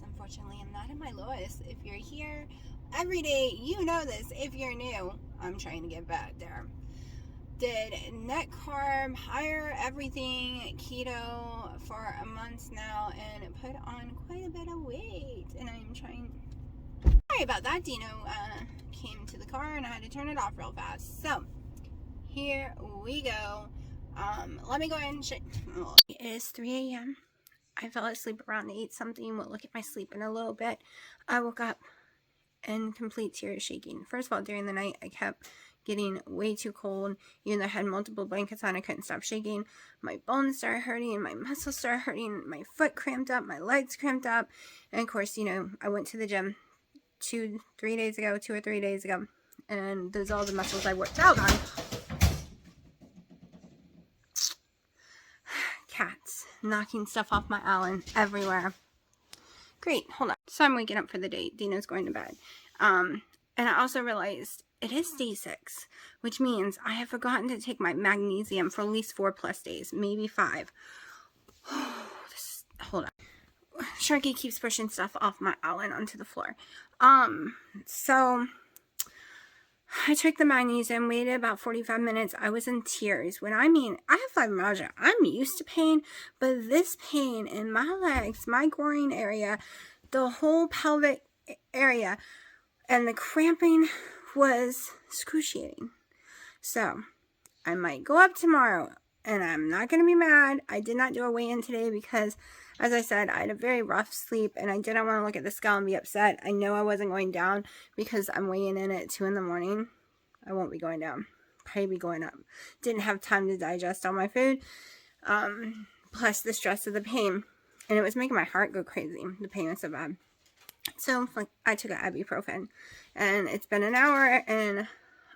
Unfortunately, I'm not at my lowest. If you're here every day, you know this. If you're new, I'm trying to get back there. Did net carb, higher everything, keto for a month now, and put on quite a bit of weight. And I'm trying. Sorry about that. Dino came to the car and I had to turn it off real fast. So here we go. Let me go ahead and check. It is 3 a.m. I fell asleep around 8 something. We'll look at my sleep in a little bit. I woke up in complete tears shaking. First of all, during the night, I kept getting way too cold. Even though I had multiple blankets on, I couldn't stop shaking. My bones started hurting, my muscles started hurting, my foot cramped up, my legs cramped up. And of course, I went to the gym 2 or 3 days ago, and those are all the muscles I worked out on. Cats knocking stuff off my island everywhere. Great, hold on. So I'm waking up for the day. Dina's going to bed. And I also realized it is day 6, which means I have forgotten to take my magnesium for at least 4+ days, maybe 5. Hold on. Sharky keeps pushing stuff off my island onto the floor. So I took the magnesium, waited about 45 minutes. I was in tears. When I have fibromyalgia. I'm used to pain, but this pain in my legs, my groin area, the whole pelvic area, and the cramping was excruciating. So I might go up tomorrow, and I'm not going to be mad. I did not do a weigh-in today because, as I said, I had a very rough sleep, and I didn't want to look at the scale and be upset. I know I wasn't going down because I'm weighing in at 2 in the morning. I won't be going down. Probably be going up. Didn't have time to digest all my food. Plus the stress of the pain. And it was making my heart go crazy. The pain was so bad. So I took an ibuprofen. And it's been an hour, and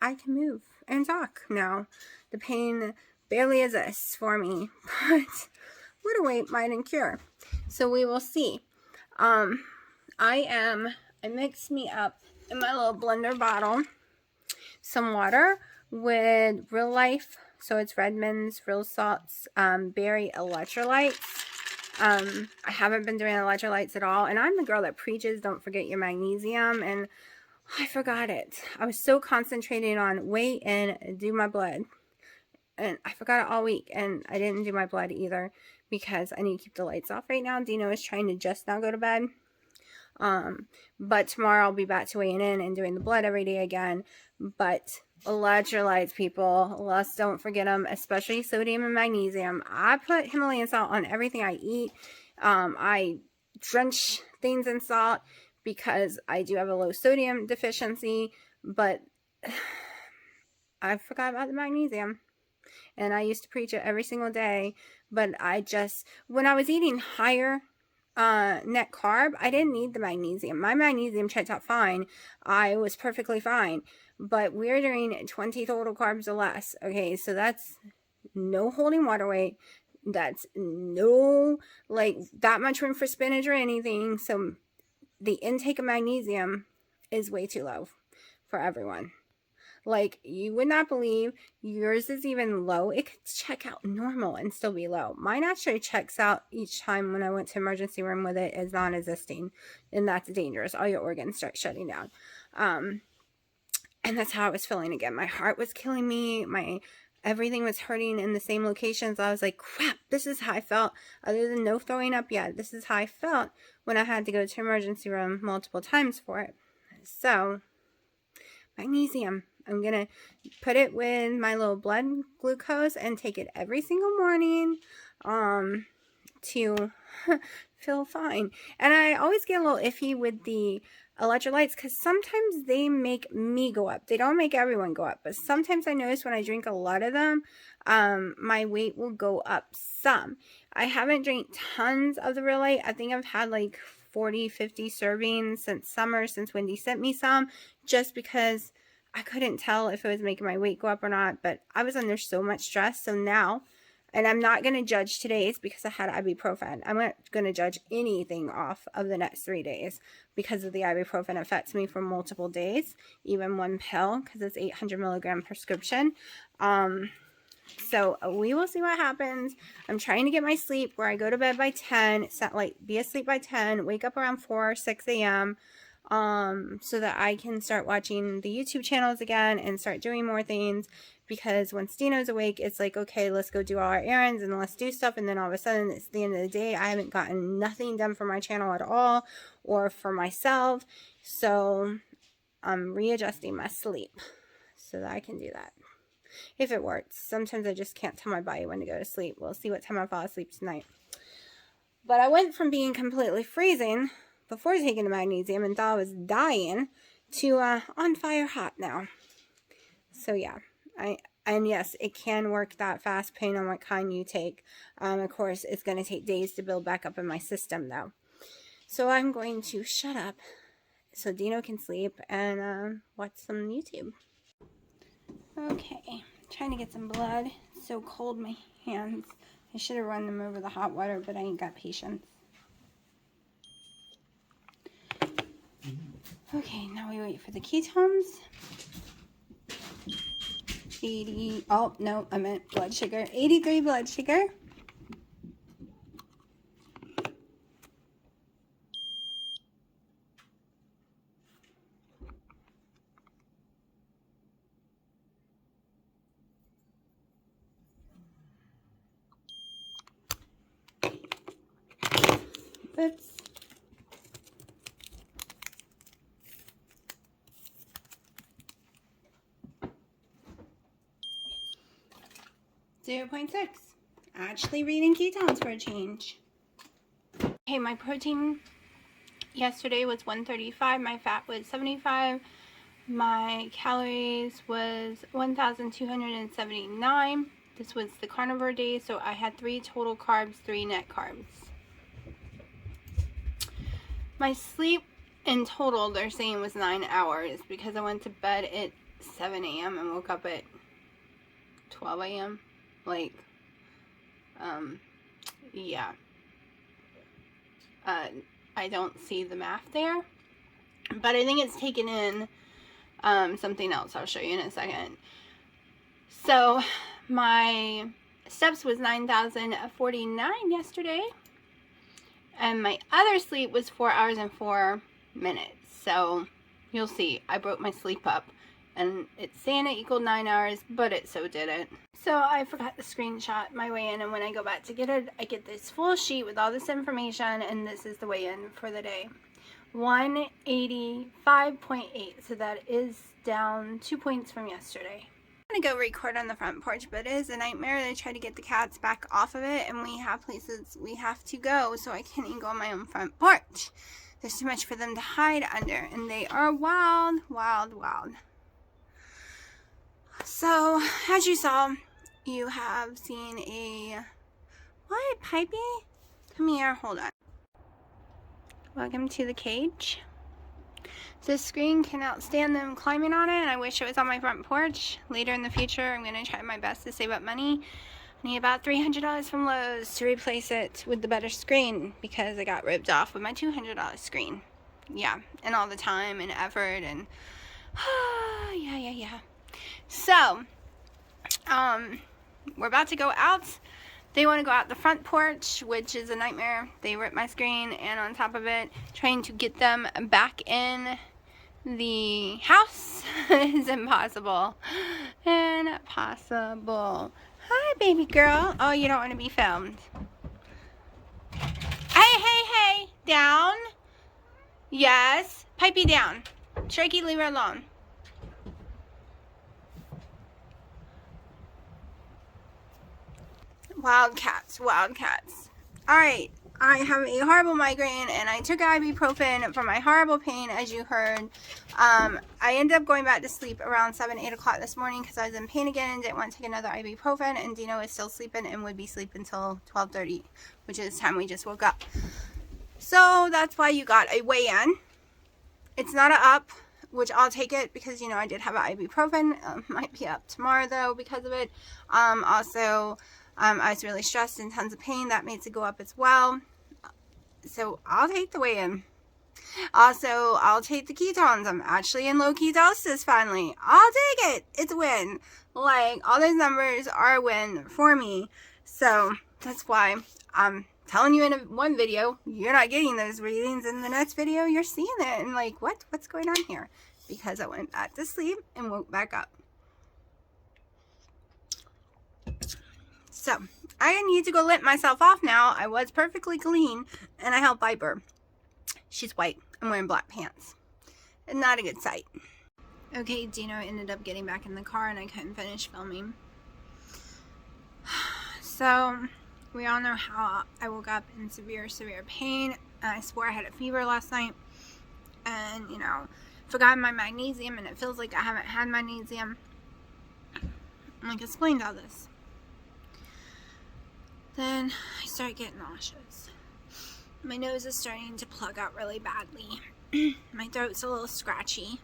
I can move and talk now. The pain barely exists for me. But what a wait, might and cure. So we will see. I mixed me up in my little blender bottle some water with Real Life, so it's Redmond's Real Salts berry electrolytes. I haven't been doing electrolytes at all, and I'm the girl that preaches don't forget your magnesium, and I forgot it. I was so concentrated on wait and do my blood, and I forgot it all week, and I didn't do my blood either because I need to keep the lights off right now. Dino is trying to just now go to bed. But tomorrow I'll be back to weighing in and doing the blood every day again. But electrolytes, people, let's don't forget them, especially sodium and magnesium. I put Himalayan salt on everything I eat. I drench things in salt because I do have a low sodium deficiency, but I forgot about the magnesium. And I used to preach it every single day, but when I was eating higher net carb, I didn't need the magnesium. My magnesium checked out fine. I was perfectly fine. But we're doing 20 total carbs or less. Okay, so that's no holding water weight. That's no, that much room for spinach or anything. So the intake of magnesium is way too low for everyone. You would not believe yours is even low. It could check out normal and still be low. Mine actually checks out each time when I went to emergency room with it as non-existing, and that's dangerous. All your organs start shutting down. And that's how I was feeling again. My heart was killing me. Everything was hurting in the same locations. I was like, crap, this is how I felt. Other than no throwing up yet, this is how I felt when I had to go to emergency room multiple times for it. So, magnesium. I'm going to put it with my little blood glucose and take it every single morning to feel fine. And I always get a little iffy with the electrolytes because sometimes they make me go up. They don't make everyone go up, but sometimes I notice when I drink a lot of them, my weight will go up some. I haven't drank tons of the Real Light. I think I've had 40, 50 servings since summer, since Wendy sent me some, just because I couldn't tell if it was making my weight go up or not, but I was under so much stress. So now, and I'm not going to judge today's because I had ibuprofen. I'm not going to judge anything off of the next 3 days because of the ibuprofen affects me for multiple days, even one pill because it's 800 milligram prescription. So we will see what happens. I'm trying to get my sleep where I go to bed by 10, be asleep by 10, wake up around 4 or 6 a.m. So that I can start watching the YouTube channels again and start doing more things. Because once Dino's awake, it's like, okay, let's go do all our errands and let's do stuff. And then all of a sudden, it's the end of the day. I haven't gotten nothing done for my channel at all or for myself. So I'm readjusting my sleep so that I can do that. If it works. Sometimes I just can't tell my body when to go to sleep. We'll see what time I fall asleep tonight. But I went from being completely freezing before taking the magnesium and thought I was dying to on fire hot now. So yeah, and yes, it can work that fast depending on what kind you take. Of course, it's going to take days to build back up in my system though. So I'm going to shut up so Dino can sleep and watch some YouTube. Okay, trying to get some blood. It's so cold my hands. I should have run them over the hot water, but I ain't got patience. Okay, now we wait for the ketones. 80, oh no, I meant blood sugar. 83 blood sugar. Oops. .6. Actually reading ketones for a change. Okay, my protein yesterday was 135. My fat was 75. My calories was 1,279. This was the carnivore day, so I had 3 total carbs, 3 net carbs. My sleep in total, they're saying, was 9 hours because I went to bed at 7 a.m. and woke up at 12 a.m. Like, yeah. I don't see the math there, but I think it's taken in something else I'll show you in a second. So my steps was 9,049 yesterday, and my other sleep was 4 hours and 4 minutes. So you'll see, I broke my sleep up, and it's saying it equaled 9 hours, but it so didn't. So I forgot to screenshot my weigh-in, and when I go back to get it, I get this full sheet with all this information, and this is the weigh-in for the day. 185.8, so that is down 2 points from yesterday. I'm gonna go record on the front porch, but it is a nightmare. They try to get the cats back off of it, and we have places we have to go, so I can't even go on my own front porch. There's too much for them to hide under, and they are wild, wild, wild. So, as you saw, you have seen a... What, Pipey? Come here, hold on. Welcome to the cage. This screen cannot stand them climbing on it, and I wish it was on my front porch. Later in the future, I'm going to try my best to save up money. I need about $300 from Lowe's to replace it with the better screen because I got ripped off with my $200 screen. Yeah, and all the time and effort and... yeah. So, we're about to go out. They want to go out the front porch, which is a nightmare. They ripped my screen, and on top of it, trying to get them back in the house is impossible. Impossible. Hi, baby girl. Oh, you don't want to be filmed. Hey. Down. Yes. Pipey down. Sharky, leave her alone. Wildcats. Alright, I have a horrible migraine, and I took ibuprofen for my horrible pain, as you heard. I ended up going back to sleep around 7-8 o'clock this morning because I was in pain again and didn't want to take another ibuprofen, and Dino is still sleeping and would be sleeping until 12:30, which is the time we just woke up. So that's why you got a weigh-in. It's not a up, which I'll take it because, you know, I did have an ibuprofen. Might be up tomorrow, though, because of it. Also... I was really stressed and tons of pain. That makes it go up as well. So I'll take the weigh-in. Also, I'll take the ketones. I'm actually in low ketosis finally. I'll take it. It's a win. Like, all those numbers are a win for me. So, that's why I'm telling you in one video, you're not getting those readings. In the next video, you're seeing it. And like, what's going on here? Because I went back to sleep and woke back up. So, I need to go let myself off now. I was perfectly clean, and I helped Viper. She's white. I'm wearing black pants. And not a good sight. Okay, Dino ended up getting back in the car, and I couldn't finish filming. So, we all know how I woke up in severe pain. And I swore I had a fever last night. And, you know, forgot my magnesium, and it feels like I haven't had magnesium. Like, explained all this. Then I start getting nauseous. My nose is starting to plug out really badly. My throat's a little scratchy.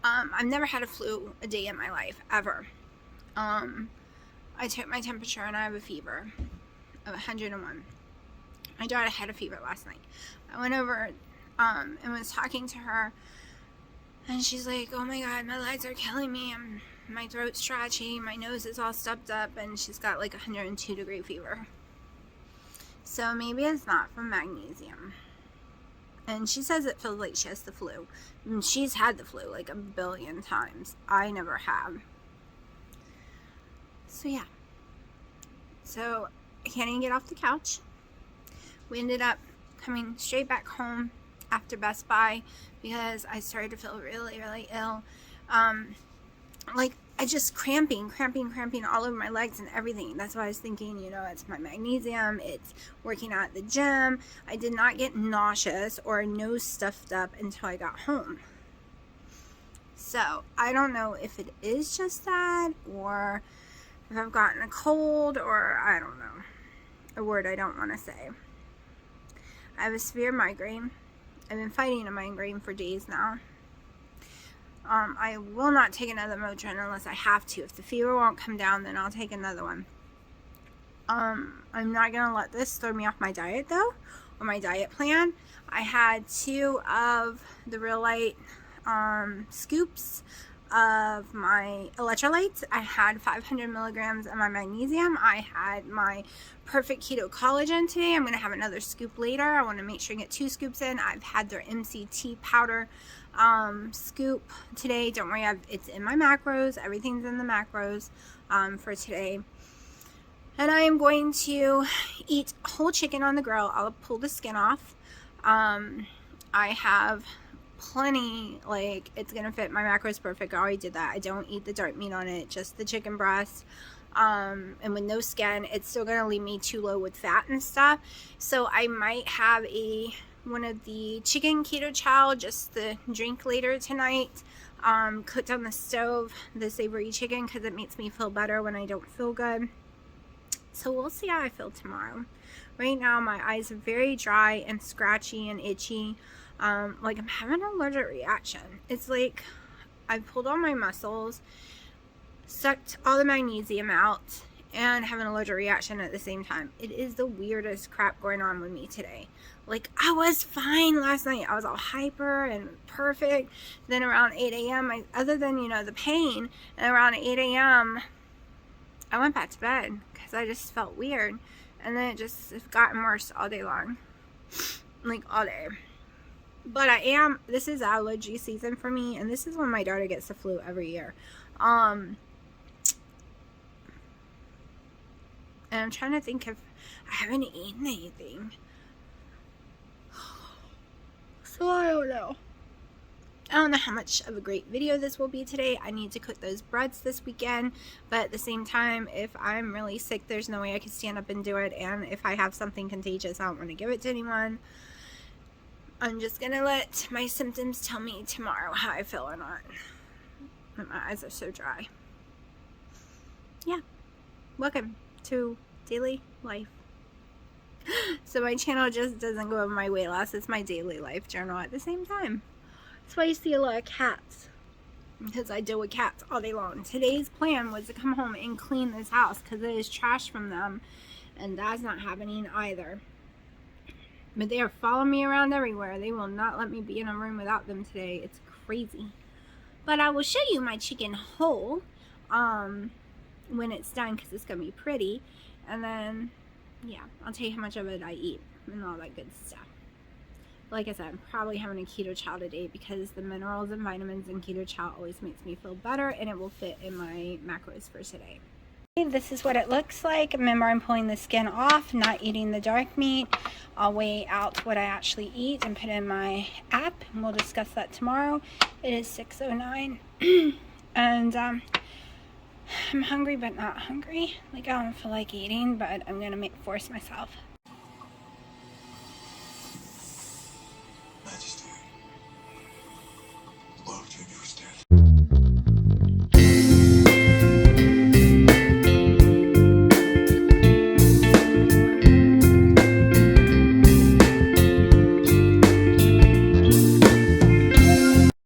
I've never had a flu a day in my life, ever. I took my temperature and I have a fever of 101. My daughter had a fever last night. I went over and was talking to her, and she's like, oh my god, my legs are killing me. My throat's scratchy, my nose is all stuffed up, and she's got like 102-degree fever. So maybe it's not from magnesium. And she says it feels like she has the flu. And she's had the flu like a billion times. I never have. So yeah. So I can't even get off the couch. We ended up coming straight back home after Best Buy because I started to feel really ill. Like, I just cramping all over my legs and everything. That's why I was thinking, you know, it's my magnesium, it's working out at the gym. I did not get nauseous or nose stuffed up until I got home. So, I don't know if it is just that, or if I've gotten a cold, or I don't know. A word I don't want to say. I have a severe migraine. I've been fighting a migraine for days now. I will not take another Motrin unless I have to. If the fever won't come down, then I'll take another one. I'm not going to let this throw me off my diet, though, or my diet plan. I had 2 of the Real Light scoops of my electrolytes. I had 500 milligrams of my magnesium. I had my Perfect Keto Collagen today. I'm going to have another scoop later. I want to make sure I get 2 scoops in. I've had their MCT powder scoop today. Don't worry, it's in my macros. Everything's in the macros for today. And I am going to eat whole chicken on the grill. I'll pull the skin off. I have plenty, like, it's gonna fit my macros perfect. I already did that. I don't eat the dark meat on it, just the chicken breast. And with no skin, it's still gonna leave me too low with fat and stuff. So I might have one of the chicken keto chow, just the drink later tonight, cooked on the stove, the savory chicken, because it makes me feel better when I don't feel good. So we'll see how I feel tomorrow. Right now my eyes are very dry and scratchy and itchy. Like I'm having an allergic reaction. It's like I pulled all my muscles, sucked all the magnesium out, and have an allergic reaction at the same time. It is the weirdest crap going on with me today. Like, I was fine last night. I was all hyper and perfect. Then around 8 a.m., other than, you know, the pain, and around 8 a.m., I went back to bed because I just felt weird. And then it's gotten worse all day long. Like, all day. But this is allergy season for me, and this is when my daughter gets the flu every year. And I'm trying to think if I haven't eaten anything. So I don't know. I don't know how much of a great video this will be today. I need to cook those breads this weekend. But at the same time, if I'm really sick, there's no way I can stand up and do it. And if I have something contagious, I don't want to give it to anyone. I'm just going to let my symptoms tell me tomorrow how I feel or not. But my eyes are so dry. Yeah. Welcome to daily life. So my channel just doesn't go over my weight loss. It's my daily life journal at the same time. That's why you see a lot of cats. Because I deal with cats all day long. Today's plan was to come home and clean this house because it is trash from them. And that's not happening either. But they are following me around everywhere. They will not let me be in a room without them today. It's crazy. But I will show you my chicken whole when it's done, because it's going to be pretty. And then, yeah, I'll tell you how much of it I eat and all that good stuff. Like I said, I'm probably having a keto chow today because the minerals and vitamins in keto chow always makes me feel better, and it will fit in my macros for today. This is what it looks like. Remember, I'm pulling the skin off, not eating the dark meat. I'll weigh out what I actually eat and put it in my app, and we'll discuss that tomorrow. It is 6:09 and I'm hungry but not hungry. Like, I don't feel like eating, but I'm gonna force myself. Majesty, love to understand.